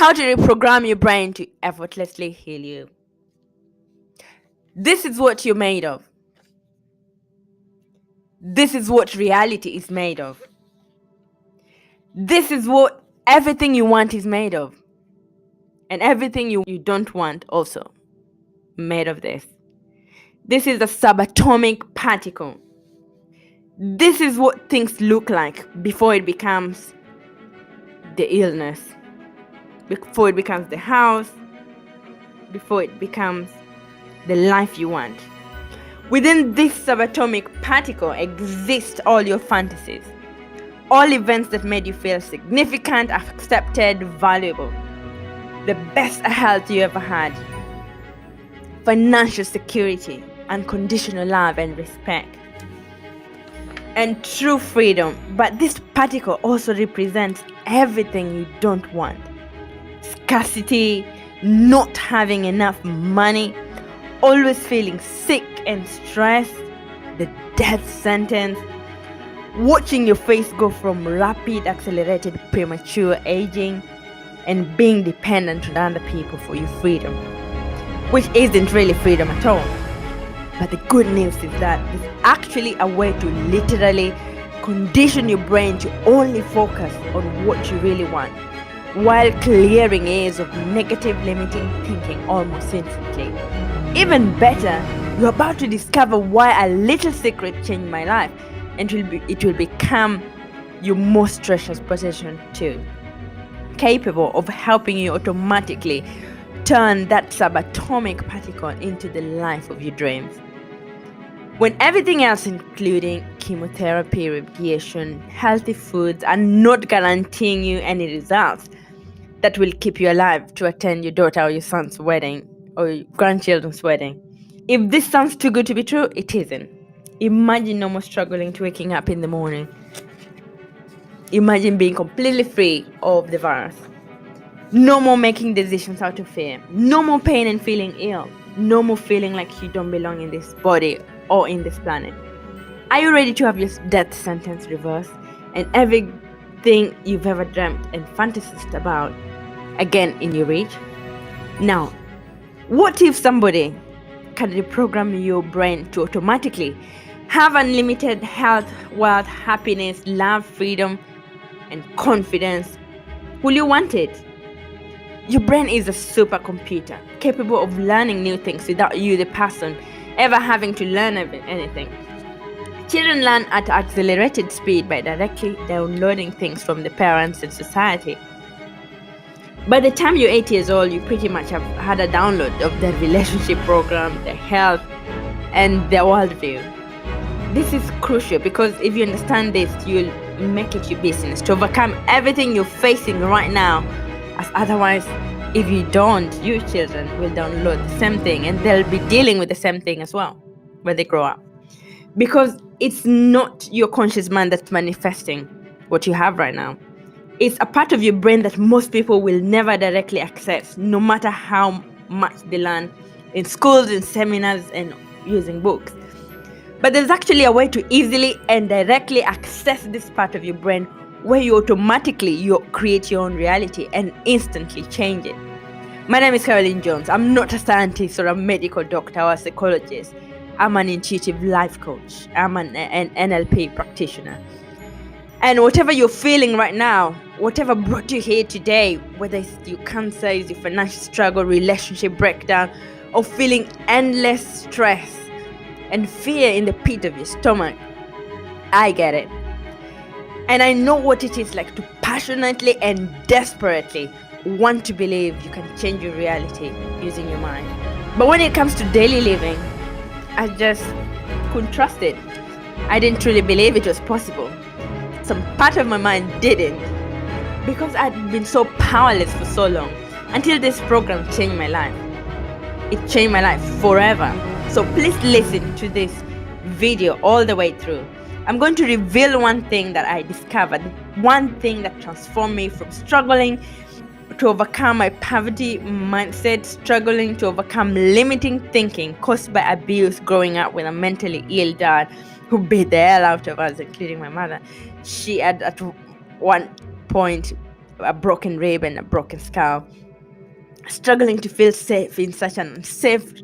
how to reprogram your brain to effortlessly heal you. This is what you're made of. This is what reality is made of. This is what everything you want is made of. And everything you don't want also made of this. This is a subatomic particle. This is what things look like before it becomes the illness, before it becomes the house, before it becomes the life you want. Within this subatomic particle exist all your fantasies, all events that made you feel significant, accepted, valuable, the best health you ever had, financial security, unconditional love and respect, and true freedom. But this particle also represents everything you don't want: scarcity, not having enough money, always feeling sick and stressed, the death sentence, watching your face go from rapid, accelerated, premature aging, and being dependent on other people for your freedom, which isn't really freedom at all. But the good news is that there's actually a way to literally condition your brain to only focus on what you really want, while clearing years of negative, limiting thinking almost instantly. Even better, you're about to discover why a little secret changed my life, and it will become your most treasured possession too, capable of helping you automatically turn that subatomic particle into the life of your dreams. When everything else, including chemotherapy, radiation, healthy foods, are not guaranteeing you any results that will keep you alive to attend your daughter or your son's wedding or your grandchildren's wedding. If this sounds too good to be true, it isn't. Imagine no more struggling to waking up in the morning. Imagine being completely free of the virus. No more making decisions out of fear. No more pain and feeling ill. No more feeling like you don't belong in this body or in this planet. Are you ready to have your death sentence reversed and everything you've ever dreamt and fantasized about again in your reach? Now, what if somebody can reprogram your brain to automatically have unlimited health, wealth, happiness, love, freedom, and confidence? Will you want it? Your brain is a supercomputer capable of learning new things without you, the person, ever having to learn anything. Children learn at accelerated speed by directly downloading things from the parents and society. By the time you're 8 years old, you pretty much have had a download of their relationship program, their health, and their worldview. This is crucial because if you understand this, you'll make it your business to overcome everything you're facing right now, as otherwise, if you don't, your children will download the same thing and they'll be dealing with the same thing as well when they grow up. Because it's not your conscious mind that's manifesting what you have right now. It's a part of your brain that most people will never directly access, no matter how much they learn in schools, in seminars, and using books. But there's actually a way to easily and directly access this part of your brain where you create your own reality and instantly change it. My name is Caroline Jones. I'm not a scientist or a medical doctor or a psychologist. I'm an intuitive life coach. I'm an NLP practitioner. And whatever you're feeling right now, whatever brought you here today, whether it's your cancer, it's your financial struggle, relationship breakdown, or feeling endless stress and fear in the pit of your stomach, I get it. And I know what it is like to passionately and desperately want to believe you can change your reality using your mind. But when it comes to daily living, I just couldn't trust it. I didn't truly believe it was possible. Some part of my mind didn't, because I'd been so powerless for so long, until this program changed my life. It changed my life forever. So please listen to this video all the way through. I'm going to reveal one thing that I discovered, one thing that transformed me from struggling to overcome my poverty mindset, struggling to overcome limiting thinking caused by abuse growing up with a mentally ill dad who beat the hell out of us, including my mother. She had at one point a broken rib and a broken skull. struggling to feel safe in such an unsafe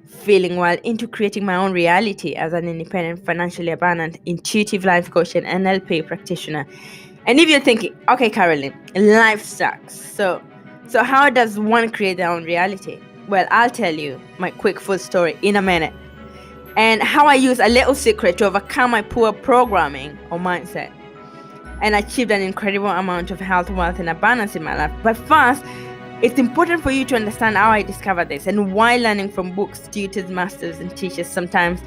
feeling, while into creating my own reality as an independent, financially abundant, intuitive life coach and NLP practitioner. And if you're thinking, okay, Carolyn, life sucks. So how does one create their own reality? Well, I'll tell you my quick full story in a minute. And how I use a little secret to overcome my poor programming or mindset and achieved an incredible amount of health, wealth, and abundance in my life. But first, it's important for you to understand how I discovered this and why learning from books, tutors, masters, and teachers sometimes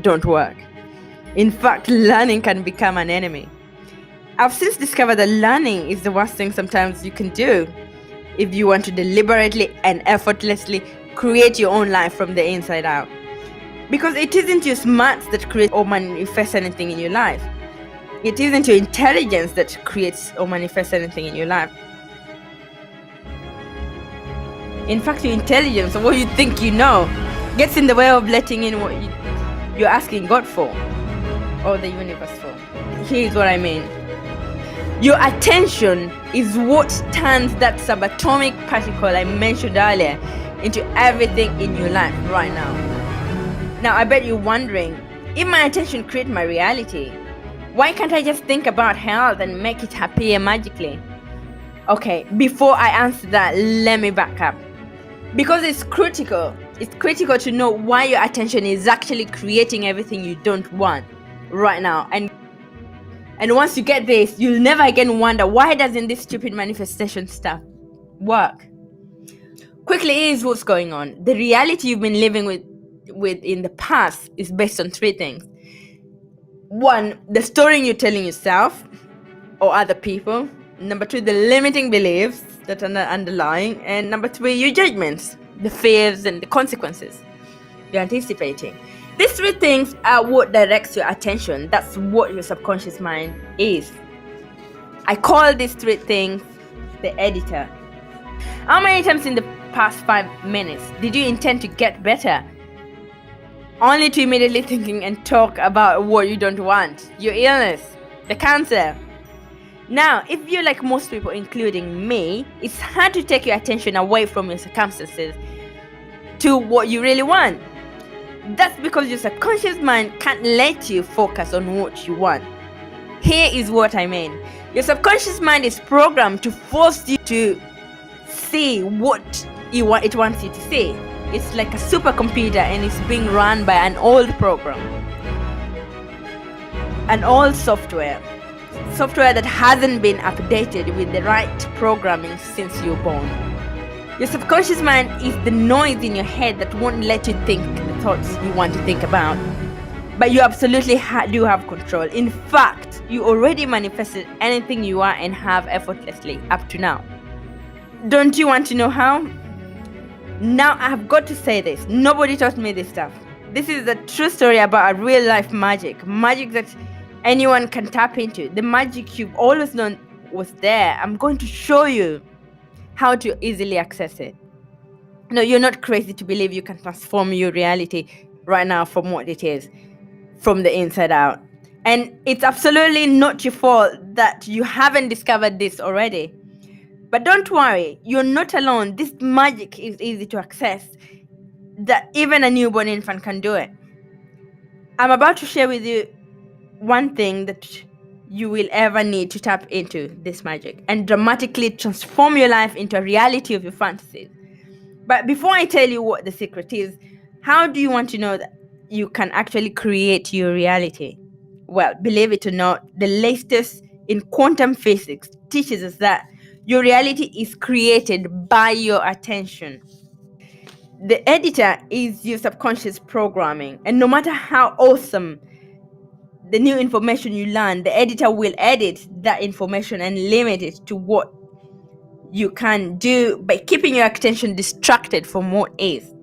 don't work. In fact, learning can become an enemy. I've since discovered that learning is the worst thing sometimes you can do if you want to deliberately and effortlessly create your own life from the inside out. Because it isn't your smarts that create or manifest anything in your life. It isn't your intelligence that creates or manifests anything in your life. In fact, your intelligence, or what you think you know, gets in the way of letting in what you're asking God for, or the universe for. Here's what I mean. Your attention is what turns that subatomic particle I mentioned earlier into everything in your life right now. Now, I bet you're wondering, if my attention creates my reality, why can't I just think about health and make it appear magically? Okay, before I answer that, let me back up. Because it's critical to know why your attention is actually creating everything you don't want right now. And once you get this, you'll never again wonder, why doesn't this stupid manifestation stuff work? Quickly, here's what's going on. The reality you've been living with in the past is based on three things. One, the story you're telling yourself or other people. Number two, the limiting beliefs that are underlying. And number three, your judgments, the fears and the consequences you're anticipating. These three things are what directs your attention. That's what your subconscious mind is. I call these three things the editor. How many times in the past 5 minutes did you intend to get better, only to immediately thinking and talk about what you don't want, your illness, the cancer? Now, if you're like most people, including me, it's hard to take your attention away from your circumstances to what you really want. That's because your subconscious mind can't let you focus on what you want. Here is what I mean. Your subconscious mind is programmed to force you to see what it wants you to see. It's like a supercomputer and it's being run by an old program, an old software that hasn't been updated with the right programming since you're born. Your subconscious mind is the noise in your head that won't let you think the thoughts you want to think about. But you absolutely do have control. In fact, you already manifested anything you are and have effortlessly up to now. Don't you want to know how? Now, I have got to say this. Nobody taught me this stuff. This is a true story about a real life magic that anyone can tap into. The magic you've always known was there. I'm going to show you how to easily access it. No, you're not crazy to believe you can transform your reality right now from what it is, from the inside out. And it's absolutely not your fault that you haven't discovered this already. But don't worry, you're not alone. This magic is easy to access, that even a newborn infant can do it. I'm about to share with you one thing that you will ever need to tap into this magic and dramatically transform your life into a reality of your fantasies. But before I tell you what the secret is, how do you want to know that you can actually create your reality? Well, believe it or not, the latest in quantum physics teaches us that your reality is created by your attention. The editor is your subconscious programming, and no matter how awesome the new information you learn, the editor will edit that information and limit it to what you can do by keeping your attention distracted from what is.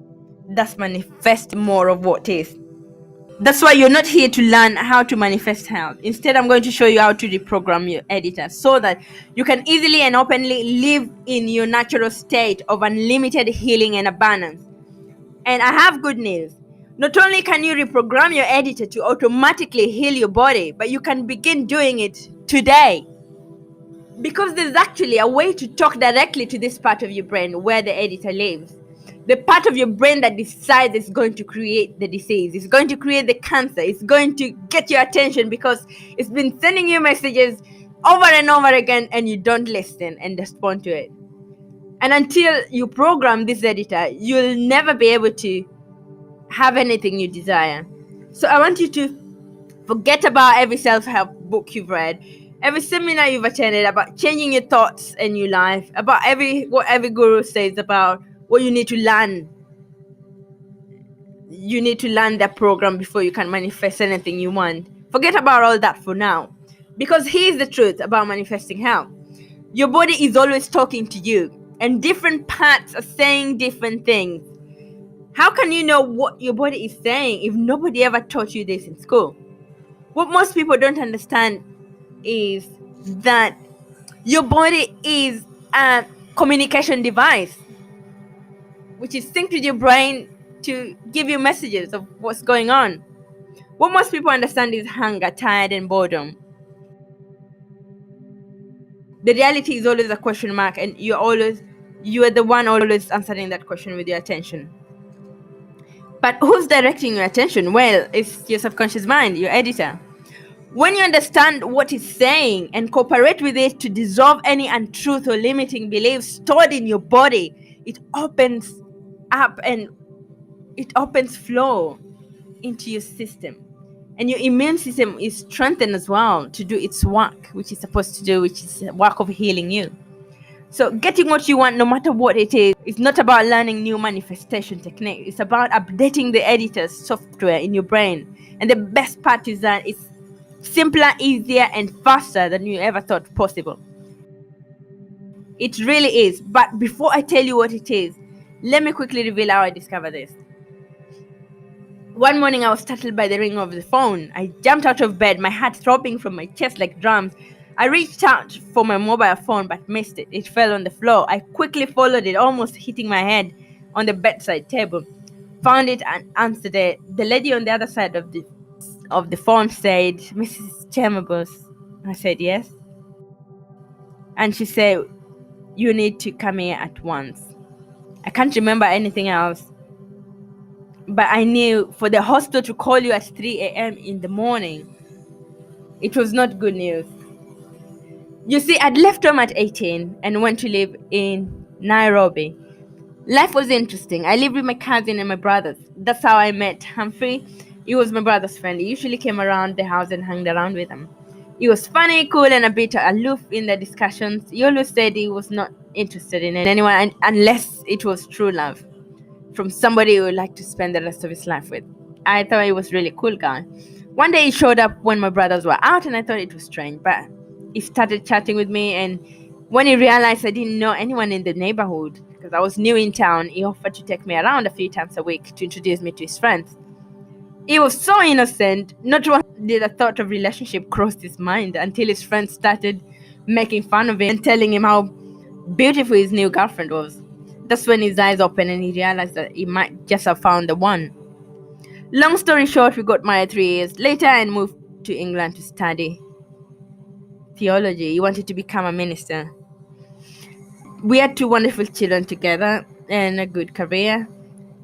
Thus manifest more of what is. That's why you're not here to learn how to manifest health. Instead, I'm going to show you how to reprogram your editor so that you can easily and openly live in your natural state of unlimited healing and abundance. And I have good news. Not only can you reprogram your editor to automatically heal your body, but you can begin doing it today. Because there's actually a way to talk directly to this part of your brain where the editor lives. The part of your brain that decides it's going to create the disease, it's going to create the cancer, it's going to get your attention because it's been sending you messages over and over again and you don't listen and respond to it. And until you program this editor, you'll never be able to have anything you desire. So I want you to forget about every self-help book you've read, every seminar you've attended about changing your thoughts and your life, about what every guru says about what you need to learn. You need to learn that program before you can manifest anything you want. Forget about all that for now. Because here's the truth about manifesting health. Your body is always talking to you, and different parts are saying different things. How can you know what your body is saying if nobody ever taught you this in school? What most people don't understand is that your body is a communication device which is synced with your brain to give you messages of what's going on. What most people understand is hunger, tired, and boredom. The reality is always a question mark, and you are the one always answering that question with your attention. But who's directing your attention? Well, it's your subconscious mind, your editor. When you understand what it's saying and cooperate with it to dissolve any untruth or limiting beliefs stored in your body, it opens up and it opens flow into your system. And your immune system is strengthened as well to do its work, which it's supposed to do, which is the work of healing you. So getting what you want, no matter what it is, it's not about learning new manifestation technique. It's about updating the editor's software in your brain. And the best part is that it's simpler, easier, and faster than you ever thought possible. It really is. But before I tell you what it is, let me quickly reveal how I discovered this. One morning I was startled by the ring of the phone. I jumped out of bed, my heart throbbing from my chest like drums. I reached out for my mobile phone but missed it. It fell on the floor. I quickly followed it, almost hitting my head on the bedside table. Found it and answered it. The lady on the other side of the phone said, "Mrs. Chambers." I said, "Yes." And she said, "You need to come here at once." I can't remember anything else. But I knew for the hospital to call you at 3 a.m. in the morning, it was not good news. You see, I'd left home at 18 and went to live in Nairobi. Life was interesting. I lived with my cousin and my brothers. That's how I met Humphrey. He was my brother's friend. He usually came around the house and hung around with him. He was funny, cool, and a bit aloof in the discussions. He always said he was not interested in anyone unless it was true love from somebody he would like to spend the rest of his life with. I thought he was a really cool guy. One day he showed up when my brothers were out and I thought it was strange, but he started chatting with me, and when he realized I didn't know anyone in the neighborhood because I was new in town, he offered to take me around a few times a week to introduce me to his friends. He was so innocent. Not once did a thought of relationship cross his mind until his friends started making fun of him and telling him how beautiful his new girlfriend was. That's when his eyes opened and he realized that he might just have found the one. Long story short, we got married 3 years later and moved to England to study theology. He wanted to become a minister. We had 2 wonderful children together and a good career.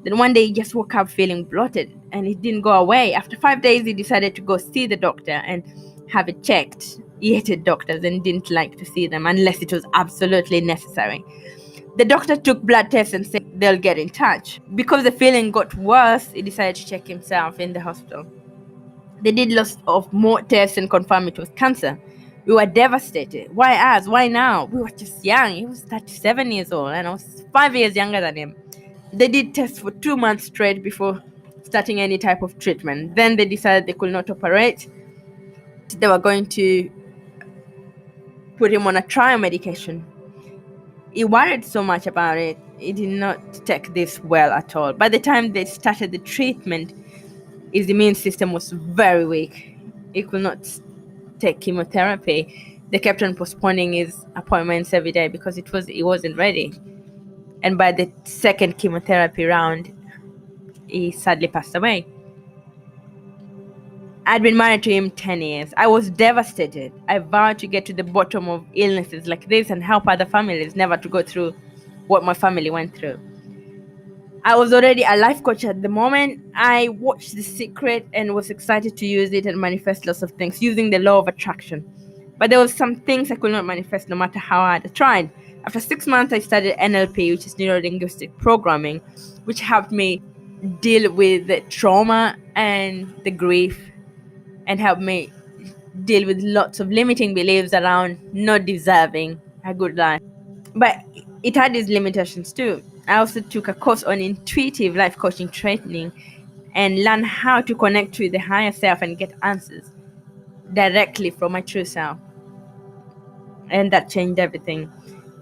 Then one day he just woke up feeling bloated and it didn't go away. After 5 days, he decided to go see the doctor and have it checked. He hated doctors and didn't like to see them unless it was absolutely necessary. The doctor took blood tests and said they'll get in touch. Because the feeling got worse, he decided to check himself in the hospital. They did lots of more tests and confirmed it was cancer. We were devastated. Why us? Why now? We were just young. He was 37 years old and I was 5 years younger than him. They did tests for 2 months straight before starting any type of treatment. Then they decided they could not operate. They were going to put him on a trial medication. He worried so much about it. He did not take this well at all. By the time they started the treatment, his immune system was very weak. He could not take chemotherapy. They kept on postponing his appointments every day because he wasn't ready. And by the second chemotherapy round, he sadly passed away. I'd been married to him 10 years. I was devastated. I vowed to get to the bottom of illnesses like this and help other families never to go through what my family went through. I was already a life coach at the moment. I watched The Secret and was excited to use it and manifest lots of things using the law of attraction. But there was some things I could not manifest no matter how hard I tried. After 6 months, I studied NLP, which is neuro linguistic programming, which helped me deal with the trauma and the grief and helped me deal with lots of limiting beliefs around not deserving a good life. But it had its limitations too. I also took a course on intuitive life coaching training and learned how to connect with the higher self and get answers directly from my true self. And that changed everything.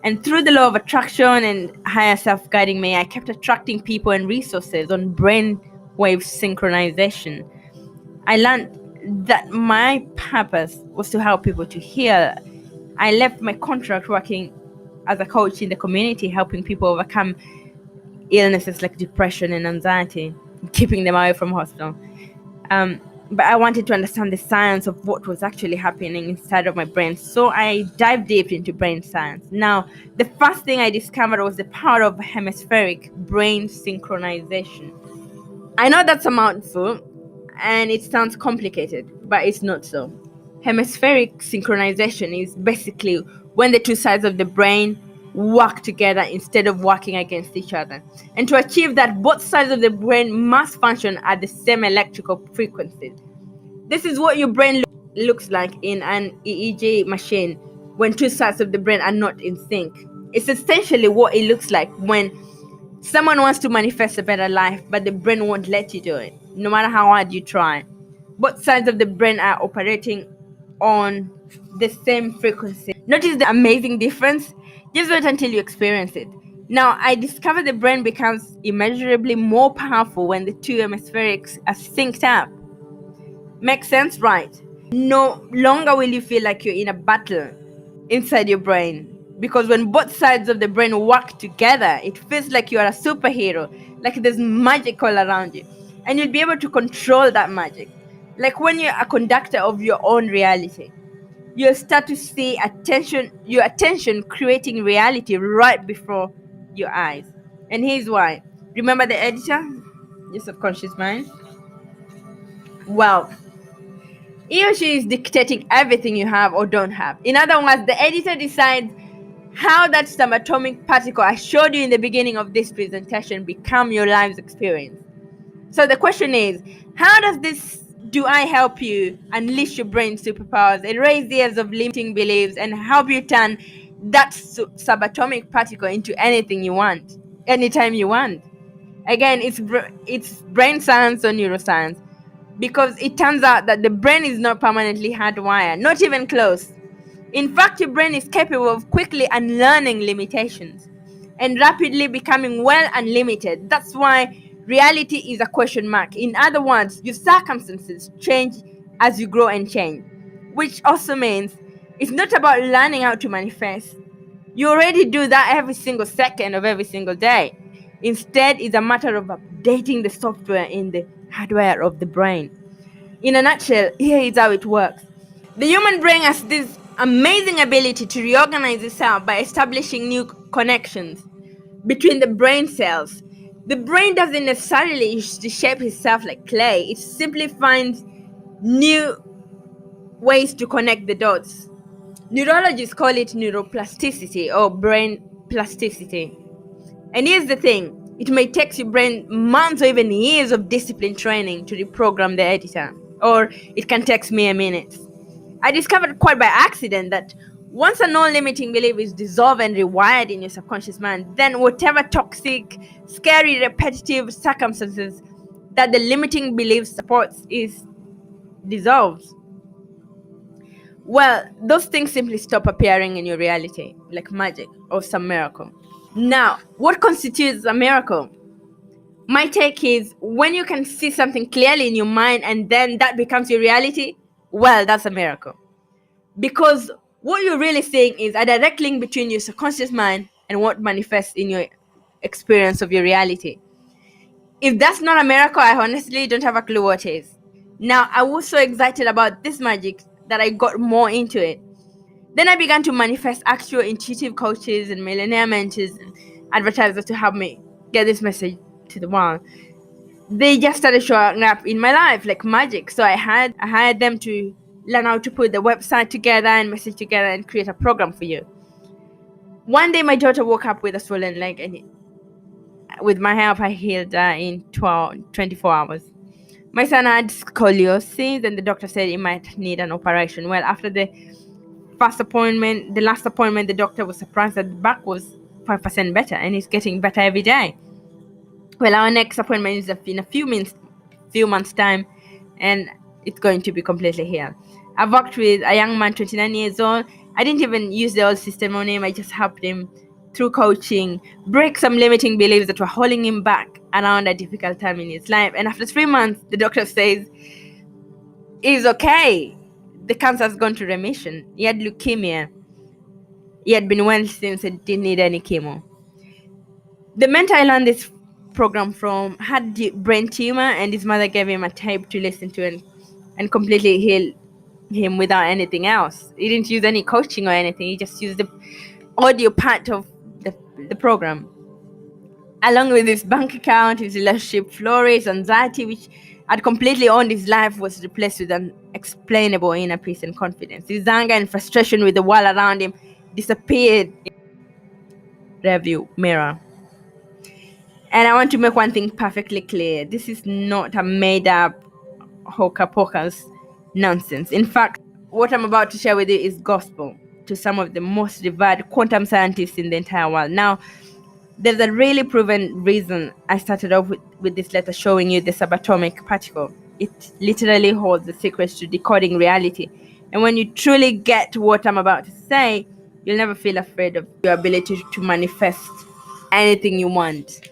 And through the law of attraction and higher self guiding me, I kept attracting people and resources on brain wave synchronization. I learned that my purpose was to help people to heal. I left my contract working as a coach in the community, helping people overcome illnesses like depression and anxiety, keeping them away from hospital. But I wanted to understand the science of what was actually happening inside of my brain. So I dived deep into brain science. Now, the first thing I discovered was the power of hemispheric brain synchronization. I know that's a mouthful and it sounds complicated, but it's not so. Hemispheric synchronization is basically when the two sides of the brain work together instead of working against each other. And to achieve that, both sides of the brain must function at the same electrical frequencies. This is what your brain looks like in an EEG machine when two sides of the brain are not in sync. It's essentially what it looks like when someone wants to manifest a better life, but the brain won't let you do it, no matter how hard you try. Both sides of the brain are operating on the same frequency. Notice the amazing difference? Just wait until you experience it. Now, I discovered the brain becomes immeasurably more powerful when the two hemispherics are synced up. Makes sense, right? No longer will you feel like you're in a battle inside your brain, because when both sides of the brain work together, it feels like you are a superhero, like there's magic all around you, and you'll be able to control that magic. Like when you're a conductor of your own reality, you'll start to see your attention creating reality right before your eyes. And here's why. Remember the editor, your subconscious mind? Well, he or she is dictating everything you have or don't have. In other words, the editor decides how that subatomic particle I showed you in the beginning of this presentation become your life's experience. So the question is, how does this do I help you unleash your brain superpowers, erase years of limiting beliefs, and help you turn that subatomic particle into anything you want, anytime you want? Again, it's brain science or neuroscience, because it turns out that the brain is not permanently hardwired, not even close. In fact, your brain is capable of quickly unlearning limitations and rapidly becoming well unlimited. That's why reality is a question mark. In other words, your circumstances change as you grow and change, which also means it's not about learning how to manifest. You already do that every single second of every single day. Instead, it's a matter of updating the software in the hardware of the brain. In a nutshell, here is how it works. The human brain has this amazing ability to reorganize itself by establishing new connections between the brain cells. The brain doesn't necessarily shape itself like clay. It simply finds new ways to connect the dots. Neurologists call it neuroplasticity or brain plasticity. And here's the thing. It may take your brain months or even years of discipline training to reprogram the editor, or it can take mere minutes. I discovered quite by accident that once a non-limiting belief is dissolved and rewired in your subconscious mind, then whatever toxic, scary, repetitive circumstances that the limiting belief supports is dissolved. Well, those things simply stop appearing in your reality, like magic or some miracle. Now, what constitutes a miracle? My take is when you can see something clearly in your mind and then that becomes your reality, well, that's a miracle. Because what you're really seeing is a direct link between your subconscious mind and what manifests in your experience of your reality. If that's not a miracle, I honestly don't have a clue what is. Now, I was so excited about this magic that I got more into it. Then I began to manifest actual intuitive coaches and millionaire mentors and advertisers to help me get this message to the world. They just started showing up in my life like magic. So I hired them to learn how to put the website together and message together and create a program for you. One day my daughter woke up with a swollen leg, and with my help I healed in 24 hours. My son had scoliosis, and the doctor said he might need an operation. Well, after the last appointment, the doctor was surprised that the back was 5% better, and it's getting better every day. Well, our next appointment is in a few months time, and it's going to be completely healed. I've worked with a young man, 29 years old. I didn't even use the old system on him. I just helped him through coaching break some limiting beliefs that were holding him back around a difficult time in his life. And after 3 months, the doctor says he's okay. The cancer has gone to remission. He had leukemia. He had been well since and didn't need any chemo. The mentor I learned this program from had brain tumor, and his mother gave him a tape to listen to and completely healed him without anything else. He didn't use any coaching or anything. He just used the audio part of the program. Along with his bank account, his relationship flourished. Anxiety, which had completely owned his life, was replaced with an unexplainable inner peace and confidence. His anger and frustration with the world around him disappeared in the rearview mirror. And I want to make one thing perfectly clear. This is not a made-up hocus pocus nonsense. In fact, what I'm about to share with you is gospel to some of the most revered quantum scientists in the entire world. Now, there's a really proven reason I started off with this letter showing you the subatomic particle. It literally holds the secrets to decoding reality. And when you truly get what I'm about to say, you'll never feel afraid of your ability to manifest anything you want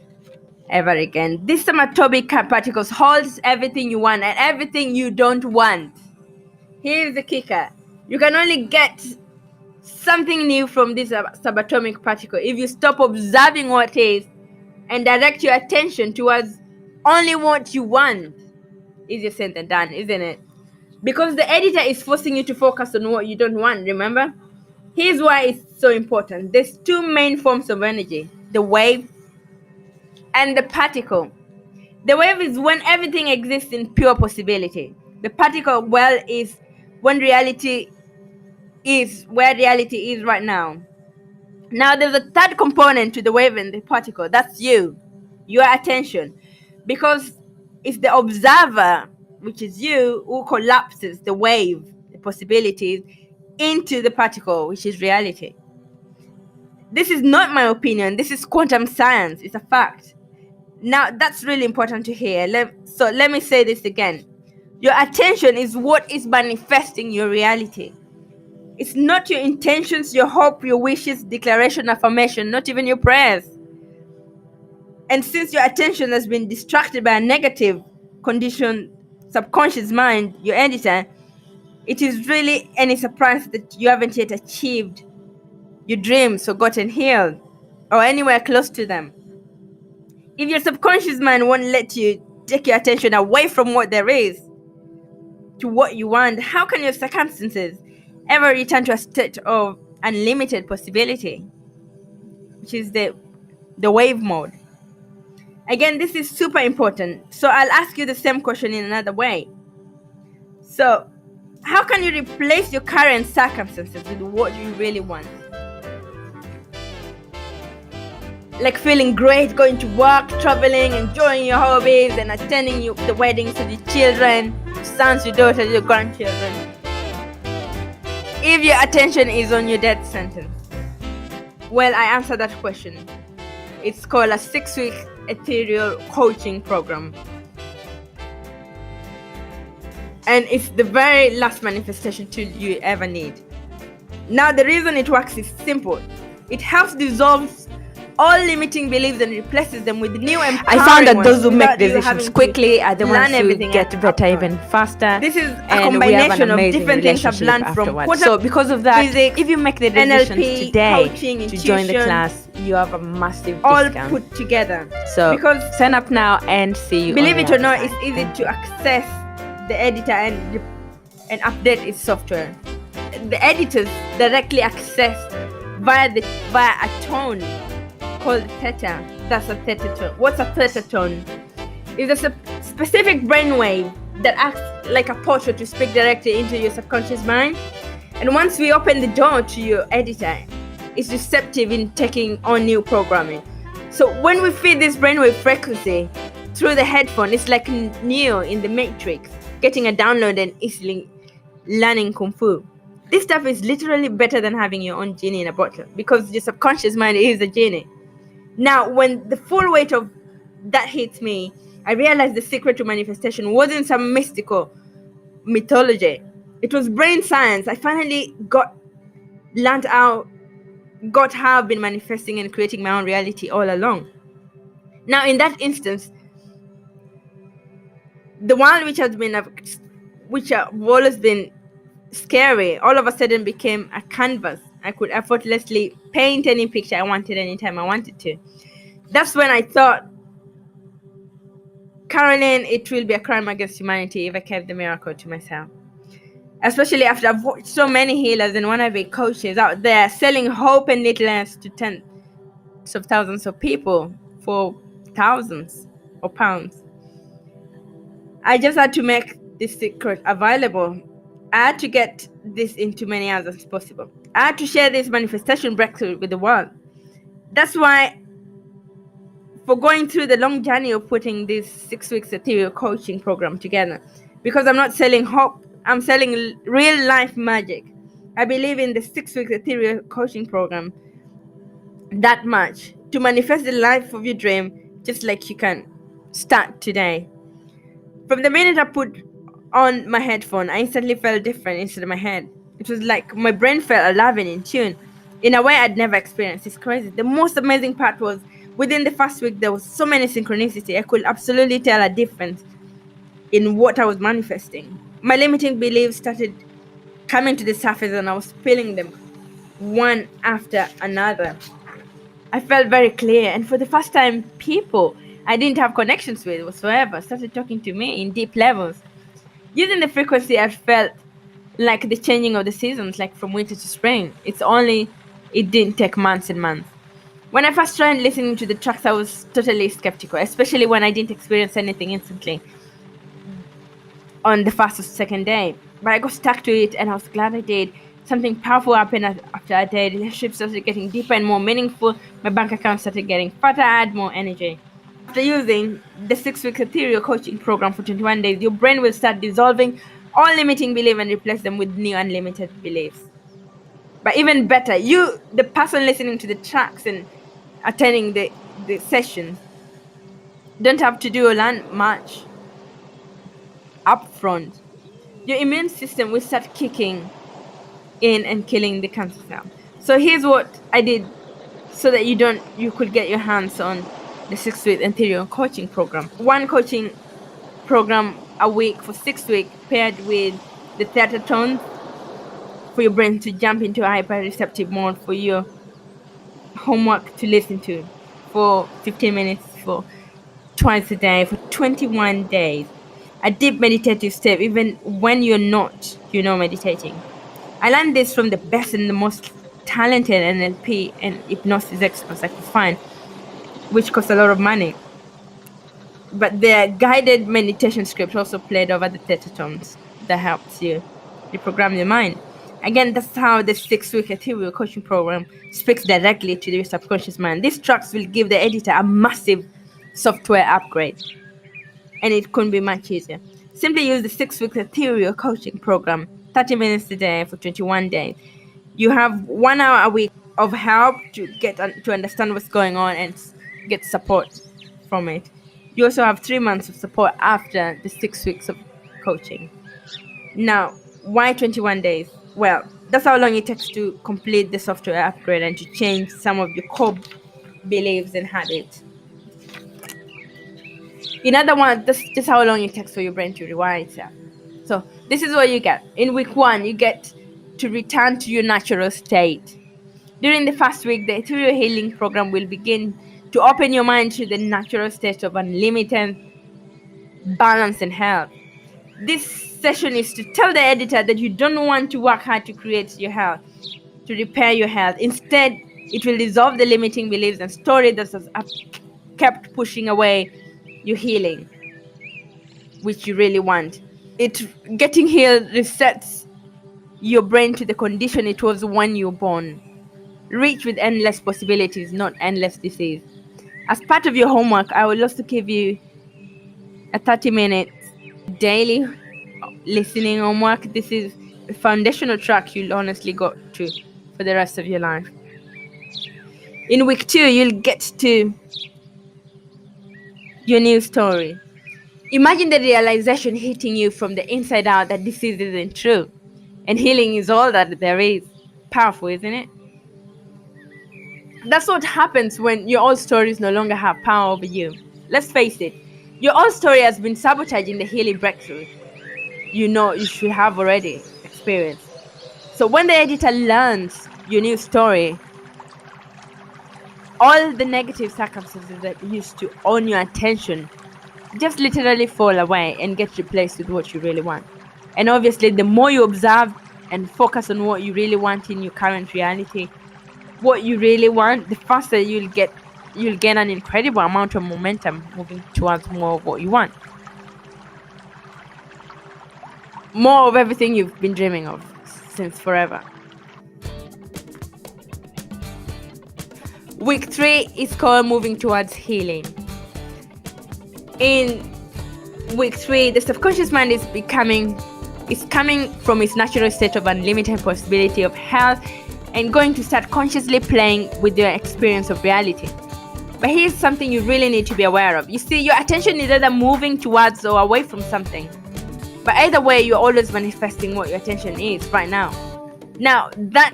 ever again. This subatomic particles holds everything you want and everything you don't want. Here's the kicker. You can only get something new from this subatomic particle if you stop observing what is and direct your attention towards only what you want. Easier said than done, isn't it? Because the editor is forcing you to focus on what you don't want, remember? Here's why it's so important. There's two main forms of energy: the wave and the particle. The wave is when everything exists in pure possibility. The particle, well, is when reality is where reality is right now. Now, there's a third component to the wave and the particle. That's you, your attention. Because it's the observer, which is you, who collapses the wave, the possibilities, into the particle, which is reality. This is not my opinion. This is quantum science. It's a fact. Now, that's really important to hear. Let me say this again. Your attention is what is manifesting your reality. It's not your intentions, your hope, your wishes, declaration, affirmation, not even your prayers. And since your attention has been distracted by a negative conditioned subconscious mind, your editor, it is really any surprise that you haven't yet achieved your dreams or gotten healed or anywhere close to them. If your subconscious mind won't let you take your attention away from what there is to what you want, how can your circumstances ever return to a state of unlimited possibility, which is the wave mode? Again, this is super important. So I'll ask you the same question in another way. So, how can you replace your current circumstances with what you really want? Like feeling great, going to work, traveling, enjoying your hobbies, and attending the weddings of your children, your sons, your daughters, your grandchildren. If your attention is on your death sentence, well, I answered that question. It's called a 6-week Ethereal coaching program. And it's the very last manifestation tool you ever need. Now, the reason it works is simple. It helps dissolve all limiting beliefs and replaces them with new empowering I found that those who ones make decisions quickly are the ones who get better even faster. This is a combination of different things I've learned from quantum. So because of that, physics, if you make the decision NLP, today coaching, to join the class, you have a massive all discount. put together. So because sign up now and see you. believe on it the or not, other it's side. easy to access the editor and update its software. The editors directly access via a tone called theta. That's a theta tone. What's a theta tone? It's a specific brainwave that acts like a portal to speak directly into your subconscious mind. And once we open the door to your editor, it's receptive in taking on new programming. So when we feed this brainwave frequency through the headphone, it's like Neo in the Matrix, getting a download and easily learning Kung Fu. This stuff is literally better than having your own genie in a bottle, because your subconscious mind is a genie. Now, when the full weight of that hits me, I realized the secret to manifestation wasn't some mystical mythology. It was brain science. I finally got how I've been manifesting and creating my own reality all along. Now, in that instance, the world which have always been scary, all of a sudden became a canvas. I could effortlessly paint any picture I wanted anytime I wanted to. That's when I thought, Caroline, it will be a crime against humanity if I kept the miracle to myself. Especially after I've watched so many healers and wannabe coaches out there selling hope and littleness to tens of thousands of people for thousands of pounds. I just had to make this secret available. I had to get this into many hands as possible. I had to share this manifestation breakthrough with the world. That's why, for going through the long journey of putting this 6 weeks ethereal coaching program together, because I'm not selling hope, I'm selling real life magic. I believe in the 6 weeks ethereal coaching program that much to manifest the life of your dream, just like you can start today. From the minute I put on my headphone, I instantly felt different inside my head. It was like my brain felt alive and in tune in a way I'd never experienced. It's crazy. The most amazing part was, within the first week, there was so many synchronicity. I could absolutely tell a difference in what I was manifesting. My limiting beliefs started coming to the surface and I was feeling them one after another. I felt very clear, and for the first time, people I didn't have connections with whatsoever started talking to me in deep levels. Using the frequency, I felt like the changing of the seasons, like from winter to spring. It didn't take months and months. When I first tried listening to the tracks, I was totally skeptical, especially when I didn't experience anything instantly on the first or second day. But I got stuck to it and I was glad I did. Something powerful happened after a day. Relationships started getting deeper and more meaningful. My bank account started getting fatter. I had more energy. After using the 6 week ethereal coaching program for 21 days, your brain will start dissolving all limiting beliefs and replace them with new unlimited beliefs. But even better, you, the person listening to the tracks and attending the sessions, don't have to do or learn much upfront. Your immune system will start kicking in and killing the cancer cell. So here's what I did so that you could get your hands on the 6 week ethereal coaching program. One coaching program a week for 6 weeks, paired with the theta tone for your brain to jump into a hyper receptive mode, for your homework to listen to for 15 minutes for twice a day for 21 days. A deep meditative step, even when you're not, meditating. I learned this from the best and the most talented NLP and hypnosis experts I could find, which cost a lot of money. But their guided meditation script also played over the theta tones that helps you reprogram your mind. Again, that's how the 6 week ethereal coaching program speaks directly to your subconscious mind. These tracks will give the editor a massive software upgrade, and it couldn't be much easier. Simply use the 6 week ethereal coaching program, 30 minutes a day for 21 days. You have 1 hour a week of help to get to understand what's going on and get support from it. You also have 3 months of support after the 6 weeks of coaching. Now, why 21 days? Well, that's how long it takes to complete the software upgrade and to change some of your core beliefs and habits. In other words, that's just how long it takes for your brain to rewire itself. So this is what you get. In week 1, you get to return to your natural state. During the first week, the ethereal healing program will begin to open your mind to the natural state of unlimited balance and health. This session is to tell the editor that you don't want to work hard to create your health, to repair your health. Instead, it will dissolve the limiting beliefs and stories that have kept pushing away your healing, which you really want. Getting healed resets your brain to the condition it was when you were born, rich with endless possibilities, not endless disease. As part of your homework, I will also give you a 30-minute daily listening homework. This is a foundational track you'll honestly go to for the rest of your life. In week 2, you'll get to your new story. Imagine the realization hitting you from the inside out that this isn't true, and healing is all that there is. Powerful, isn't it? That's what happens when your old stories no longer have power over you. Let's face it, your old story has been sabotaging the healing breakthrough you should have already experienced. So when the editor learns your new story, all the negative circumstances that used to own your attention just literally fall away and get replaced with what you really want. And obviously, the more you observe and focus on what you really want in your current reality, what you really want, the faster you'll gain an incredible amount of momentum moving towards more of what you want. More of everything you've been dreaming of since forever. Week 3 is called moving towards healing. In week 3, the subconscious mind is coming from its natural state of unlimited possibility of health and going to start consciously playing with your experience of reality. But here's something you really need to be aware of. You see, your attention is either moving towards or away from something. But either way, you're always manifesting what your attention is right now. Now that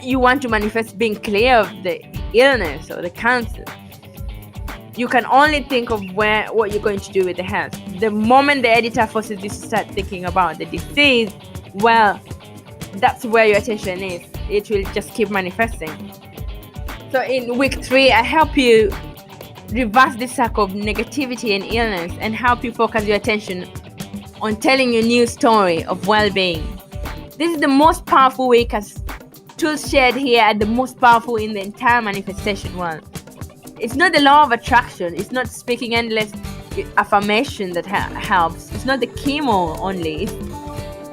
you want to manifest being clear of the illness or the cancer, you can only think of what you're going to do with the health. The moment the editor forces you to start thinking about the disease, well, that's where your attention is. It will just keep manifesting. So in week 3, I help you reverse this cycle of negativity and illness and help you focus your attention on telling your new story of well-being. This is the most powerful week, as tools shared here are the most powerful in the entire manifestation world. It's not the law of attraction. It's not speaking endless affirmation that helps. It's not the chemo only.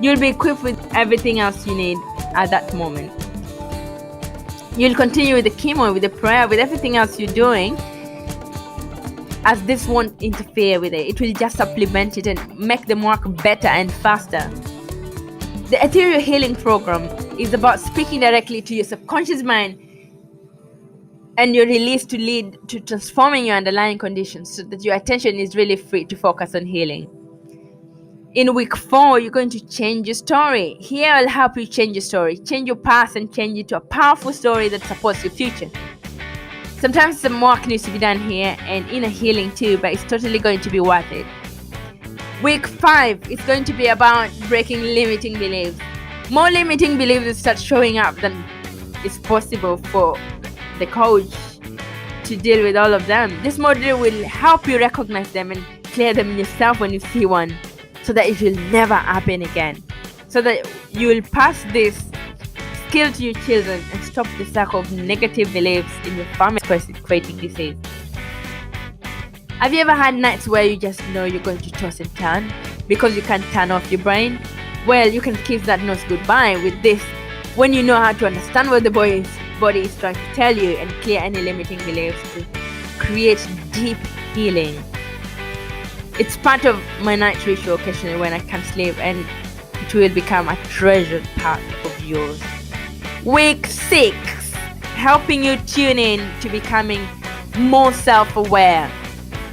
You'll be equipped with everything else you need at that moment. You'll continue with the chemo, with the prayer, with everything else you're doing, as this won't interfere with it. It will just supplement it and make them work better and faster. The Ethereal Healing Program is about speaking directly to your subconscious mind and your release to lead to transforming your underlying conditions so that your attention is really free to focus on healing. In week 4, you're going to change your story. Here I'll help you change your story, change your past and change it to a powerful story that supports your future. Sometimes some work needs to be done here and inner healing too, but it's totally going to be worth it. Week 5 is going to be about breaking limiting beliefs. More limiting beliefs will start showing up than is possible for the coach to deal with all of them. This module will help you recognize them and clear them yourself when you see one, so that it will never happen again. So that you will pass this skill to your children and stop the cycle of negative beliefs in your family creating disease. Have you ever had nights where you just know you're going to toss and turn because you can't turn off your brain? Well, you can kiss that noise goodbye with this when you know how to understand what the body is trying to tell you and clear any limiting beliefs to create deep healing. It's part of my night ritual occasionally when I can't sleep, and it will become a treasured part of yours. Week 6, helping you tune in to becoming more self-aware,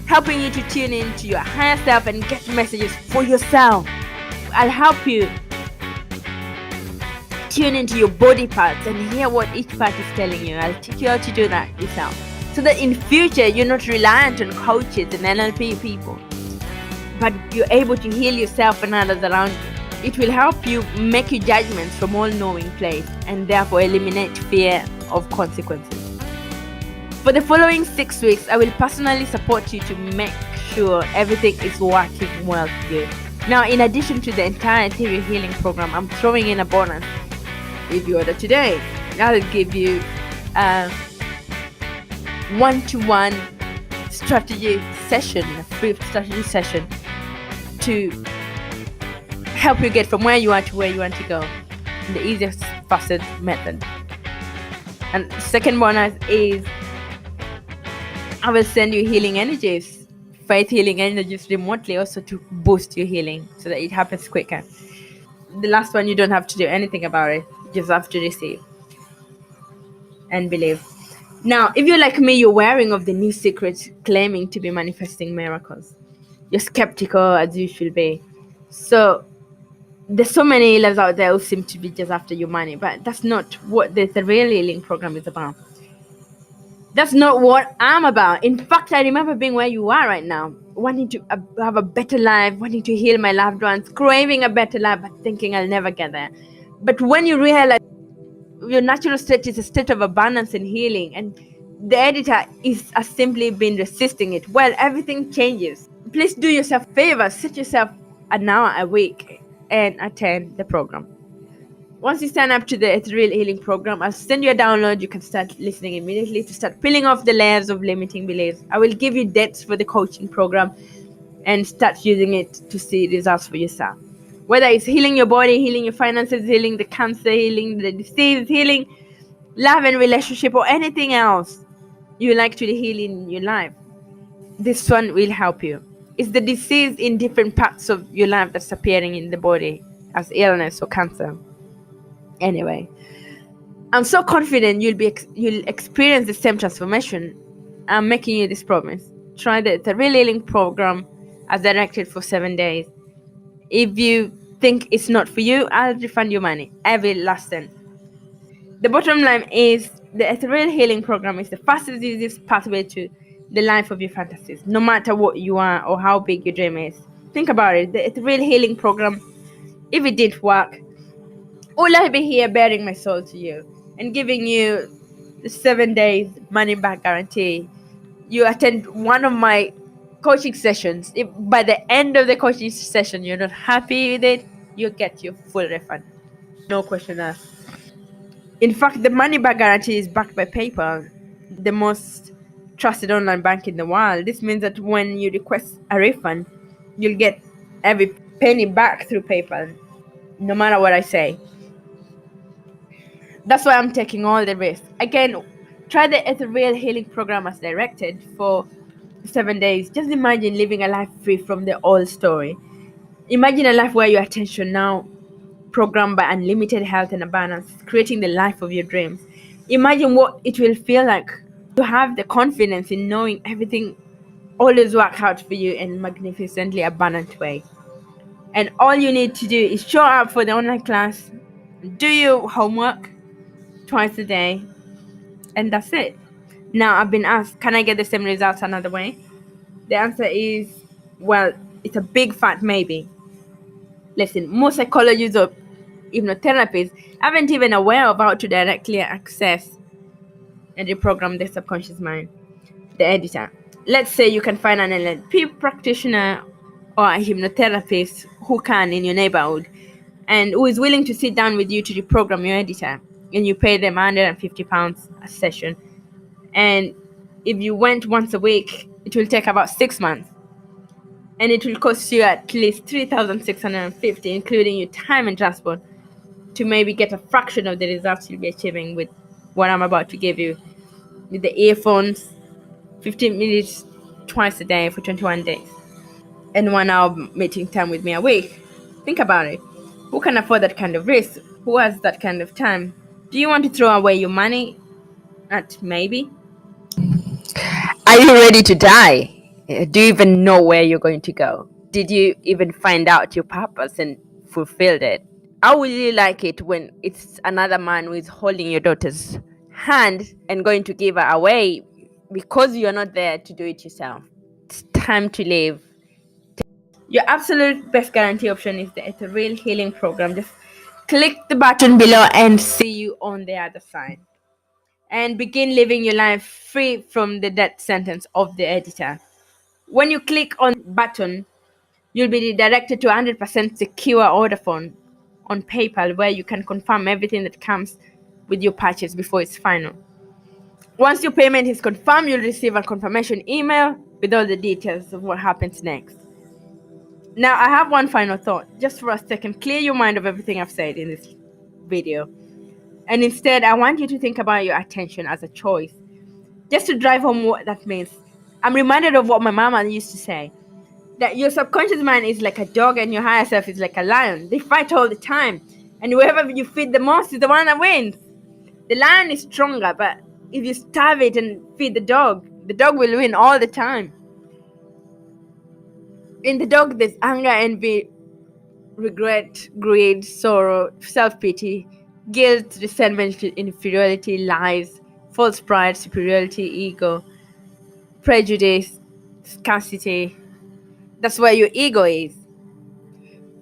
helping you to tune in to your higher self and get messages for yourself. I'll help you tune into your body parts and hear what each part is telling you. I'll teach you how to do that yourself, so that in future you're not reliant on coaches and NLP people, but you're able to heal yourself and others around you. It will help you make your judgments from all-knowing place and therefore eliminate fear of consequences. For the following 6 weeks, I will personally support you to make sure everything is working well for you. Now, in addition to the entire Ethereal healing program, I'm throwing in a bonus. If you order today, I'll give you a one-to-one strategy session, a free strategy session to help you get from where you are to where you want to go in the easiest, fastest method. And second bonus is I will send you healing energies, faith healing energies remotely, also to boost your healing so that it happens quicker. The last one, you don't have to do anything about it. You just have to receive and believe. Now, if you're like me, you're wary of the new secrets claiming to be manifesting miracles. You're skeptical, as you should be. So there's so many healers out there who seem to be just after your money, but that's not what the real healing program is about. That's not what I'm about. In fact, I remember being where you are right now, wanting to have a better life, wanting to heal my loved ones, craving a better life, but thinking I'll never get there. But when you realize your natural state is a state of abundance and healing, and the editor has simply been resisting it, well, everything changes. Please do yourself a favor, set yourself an hour a week and attend the program. Once you sign up to the Ethereal Healing Program, I'll send you a download. You can start listening immediately to start peeling off the layers of limiting beliefs. I will give you dates for the coaching program and start using it to see results for yourself. Whether it's healing your body, healing your finances, healing the cancer, healing the disease, healing love and relationship, or anything else you like to heal in your life, this one will help you. It's the disease in different parts of your life that's appearing in the body as illness or cancer. Anyway, I'm so confident you'll experience the same transformation. I'm making you this promise. Try the Real Healing Program as directed for 7 days. If you think it's not for you, I'll refund your money, every last cent. The bottom line is the Ethereal Healing Program is the fastest, easiest pathway to the life of your fantasies, no matter what you are or how big your dream is. Think about it. The Ethereal Healing Program, if it did work, will I be here bearing my soul to you and giving you the 7 days money back guarantee? You attend one of my coaching sessions. If by the end of the coaching session you're not happy with it, you get your full refund. No question asked. In fact, the money back guarantee is backed by PayPal, the most trusted online bank in the world. This means that when you request a refund, you'll get every penny back through PayPal, no matter what I say. That's why I'm taking all the risk. Again, try the Ethereal Healing Program as directed for 7 days. Just imagine living a life free from the old story. Imagine a life where your attention now programmed by unlimited health and abundance, creating the life of your dreams. Imagine what it will feel like to have the confidence in knowing everything always works out for you in a magnificently abundant way. And all you need to do is show up for the online class, do your homework twice a day, and that's it. Now, I've been asked, can I get the same results another way? The answer is, well, it's a big fat maybe. Listen, most psychologists or hypnotherapists aren't even aware of how to directly access and reprogram the subconscious mind. The editor. Let's say you can find an NLP practitioner or a hypnotherapist who can in your neighborhood and who is willing to sit down with you to reprogram your editor, and you pay them £150 a session. And if you went once a week, it will take about 6 months. And it will cost you at least $3,650, including your time and transport, to maybe get a fraction of the results you'll be achieving with what I'm about to give you. With the earphones, 15 minutes twice a day for 21 days, and 1 hour meeting time with me a week. Think about it. Who can afford that kind of risk? Who has that kind of time? Do you want to throw away your money at maybe? Are you ready to die? Do you even know where you're going to go? Did you even find out your purpose and fulfilled it? How will you like it when it's another man who is holding your daughter's hand and going to give her away because you're not there to do it yourself? It's time to live. Your absolute best guarantee option is the Ethereal Healing Program. Just click the button below and see you on the other side. And begin living your life free from the death sentence of the editor. When you click on button, you'll be redirected to 100% secure order form on PayPal, where you can confirm everything that comes with your purchase before it's final. Once your payment is confirmed, you'll receive a confirmation email with all the details of what happens next. Now, I have one final thought, just for a second. Clear your mind of everything I've said in this video. And instead, I want you to think about your attention as a choice. Just to drive home what that means, I'm reminded of what my mama used to say, that your subconscious mind is like a dog and your higher self is like a lion. They fight all the time. And whoever you feed the most is the one that wins. The lion is stronger, but if you starve it and feed the dog will win all the time. In the dog, there's anger, envy, regret, greed, sorrow, self-pity, guilt, resentment, inferiority, lies, false pride, superiority, ego, prejudice, scarcity. That's where your ego is.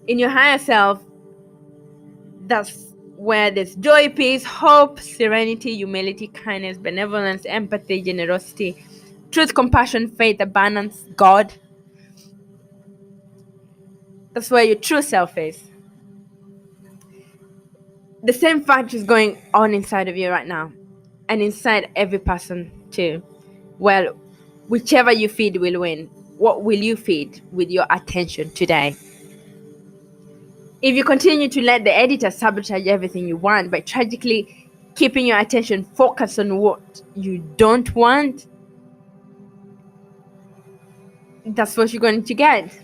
In your higher self, that's where there's joy, peace, hope, serenity, humility, kindness, benevolence, empathy, generosity, truth, compassion, faith, abundance, God. That's where your true self is. The same fact is going on inside of you right now, and inside every person too. Well, whichever you feed will win. What will you feed with your attention today? If you continue to let the editor sabotage everything you want by tragically keeping your attention focused on what you don't want, that's what you're going to get.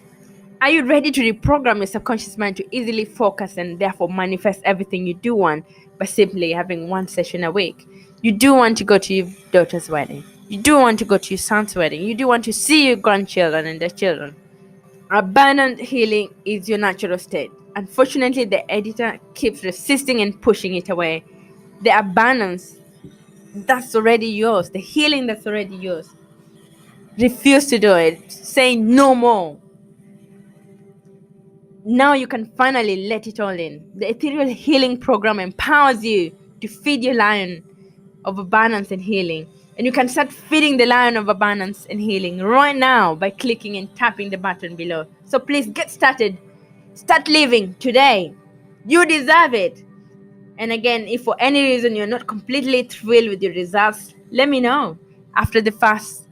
Are you ready to reprogram your subconscious mind to easily focus and therefore manifest everything you do want by simply having one session a week? You do want to go to your daughter's wedding. You do want to go to your son's wedding. You do want to see your grandchildren and their children. Abundant healing is your natural state. Unfortunately, the editor keeps resisting and pushing it away. The abundance that's already yours, the healing that's already yours, refuse to do it, saying no more. Now you can finally let it all in. The Ethereal Healing Program empowers you to feed your lion of abundance and healing. And you can start feeding the lion of abundance and healing right now by clicking and tapping the button below. So please get started. Start living today. You deserve it. And again, if for any reason you're not completely thrilled with your results, let me know after the first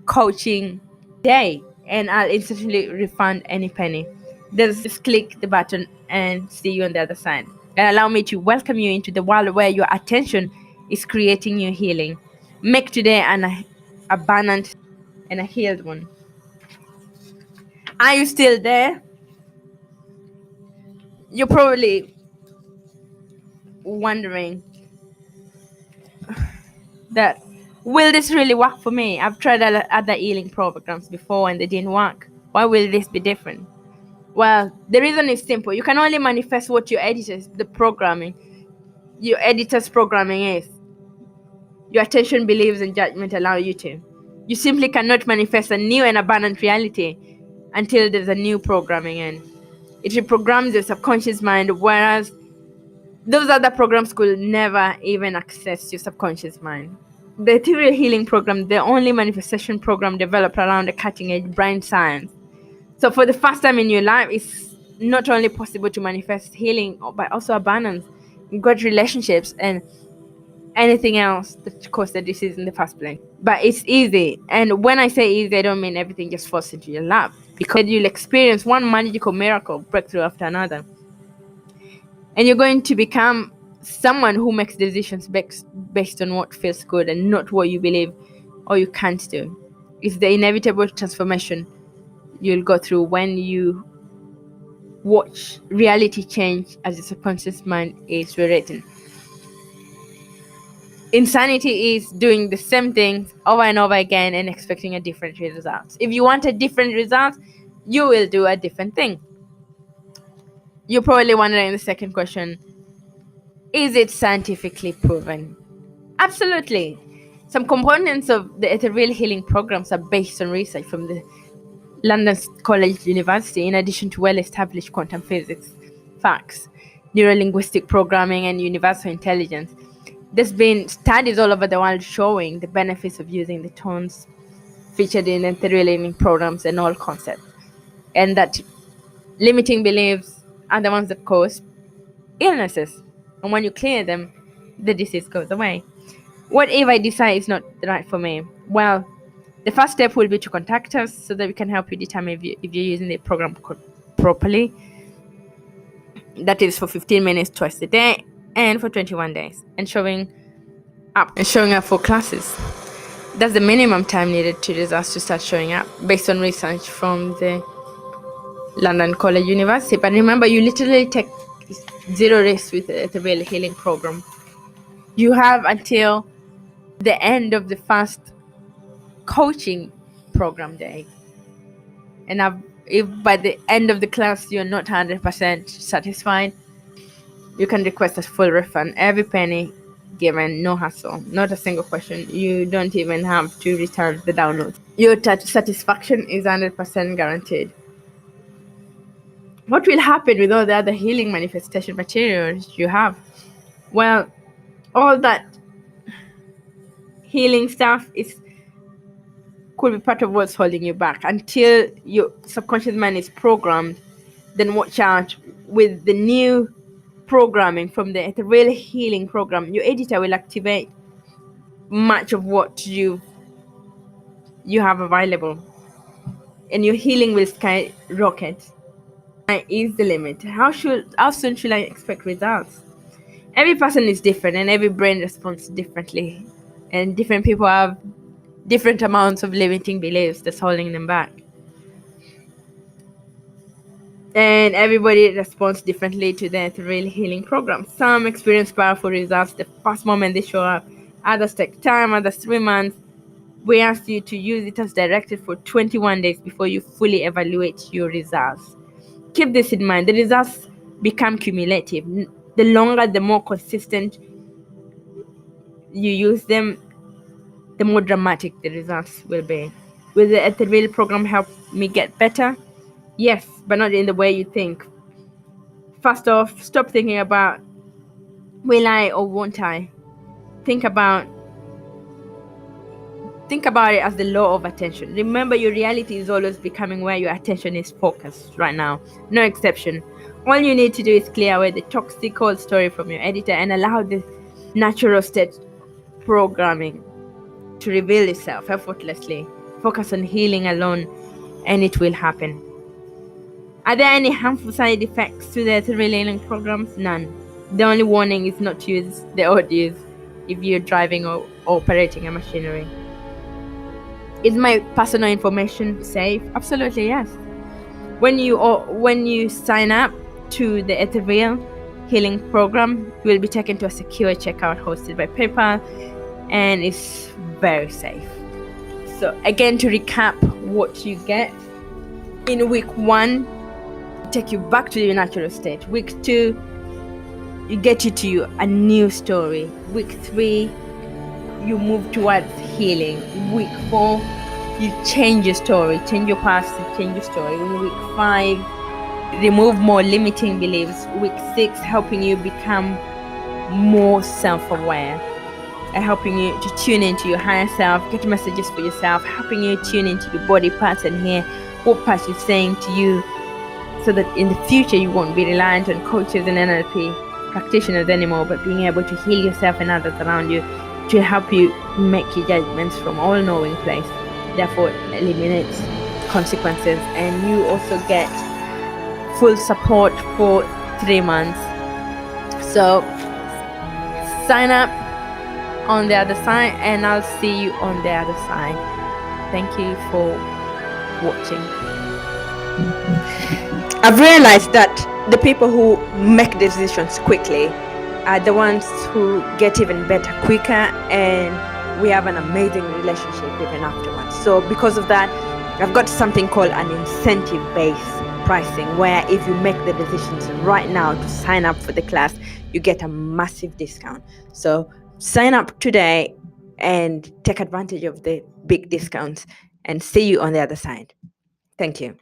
coaching day, and I'll instantly refund any penny. Just click the button and see you on the other side. And allow me to welcome you into the world where your attention is creating your healing. Make today an abundant and a healed one. Are you still there? You're probably wondering that, will this really work for me? I've tried other healing programs before and they didn't work. Why will this be different? Well, the reason is simple. You can only manifest what your editor's programming is. Your attention, beliefs, and judgment allow you to. You simply cannot manifest a new and abundant reality until there's a new programming in. It reprograms your subconscious mind, whereas those other programs could never even access your subconscious mind. The Ethereal Healing Program, the only manifestation program developed around the cutting-edge brain science. So for the first time in your life, it's not only possible to manifest healing, but also abundance, good relationships, and anything else that caused the disease in the first place. But it's easy. And when I say easy, I don't mean everything just falls into your lap, because you'll experience one magical miracle breakthrough after another. And you're going to become someone who makes decisions based on what feels good and not what you believe or you can't do. It's the inevitable transformation you'll go through when you watch reality change as your subconscious mind is rewritten. Insanity is doing the same thing over and over again and expecting a different result. If you want a different result, you will do a different thing. You're probably wondering the second question, is it scientifically proven? Absolutely. Some components of the Ethereal Healing programs are based on research from the London College University, in addition to well-established quantum physics facts, neurolinguistic programming, and universal intelligence. There's been studies all over the world showing the benefits of using the tones featured in Ethereal learning programs and all concepts, and that limiting beliefs are the ones that cause illnesses. And when you clear them, the disease goes away. What if I decide it's not right for me? Well, the first step will be to contact us so that we can help you determine if you're using the program properly. That is for 15 minutes twice a day and for 21 days, and showing up for classes. That's the minimum time needed to us to start showing up based on research from the London College University. But remember, you literally take zero risk with the Ethereal healing program. You have until the end of the first coaching program day. And if by the end of the class you're not 100% satisfied, you can request a full refund. Every penny given, no hassle, not a single question. You don't even have to return the download. Your satisfaction is 100% guaranteed. What will happen with all the other healing manifestation materials you have? Well, all that healing stuff could be part of what's holding you back until your subconscious mind is programmed. Then watch out with the new programming from the Ethereal healing program. Your editor will activate much of what you have available, and your healing will skyrocket. Is the limit. How soon should I expect results? Every person is different, and every brain responds differently, and different people have different amounts of limiting beliefs that's holding them back, and everybody responds differently to the Ethereal healing program. Some experience powerful results the first moment they show up, others take time, others 3 months. We ask you to use it as directed for 21 days before you fully evaluate your results. Keep this in mind. The results become cumulative. The longer, the more consistent you use them, the more dramatic the results will be. Will the Ethereal program help me get better? Yes, but not in the way you think. First off, stop thinking about will I or won't I. Think about it as the law of attention. Remember, your reality is always becoming where your attention is focused right now. No exception. All you need to do is clear away the toxic old story from your editor and allow the natural state programming to reveal itself effortlessly. Focus on healing alone, and it will happen. Are there any harmful side effects to the Ethereal healing programs? None. The only warning is not to use the audios if you're driving or operating a machinery. Is my personal information safe? Absolutely yes. When you sign up to the Ethereal healing program, you will be taken to a secure checkout hosted by PayPal, and it's very safe. So again, to recap what you get: in week 1, take you back to your natural state. Week 2, you get you to a new story. Week 3, you move towards healing. Week 4, you change your story, change your past and change your story. In week 5, remove more limiting beliefs. Week 6, helping you become more self-aware, and helping you to tune into your higher self, get messages for yourself, helping you tune into your body parts and hear what parts is saying to you, so that in the future you won't be reliant on coaches and NLP practitioners anymore, but being able to heal yourself and others around you to help you make your judgments from all-knowing place. Therefore, eliminates consequences, and you also get full support for 3 months. So sign up on the other side, and I'll see you on the other side. Thank you for watching. I've realized that the people who make decisions quickly are the ones who get even better quicker, and we have an amazing relationship even afterwards. So because of that, I've got something called an incentive-based pricing, where if you make the decisions right now to sign up for the class, you get a massive discount. So sign up today and take advantage of the big discounts, and see you on the other side. Thank you.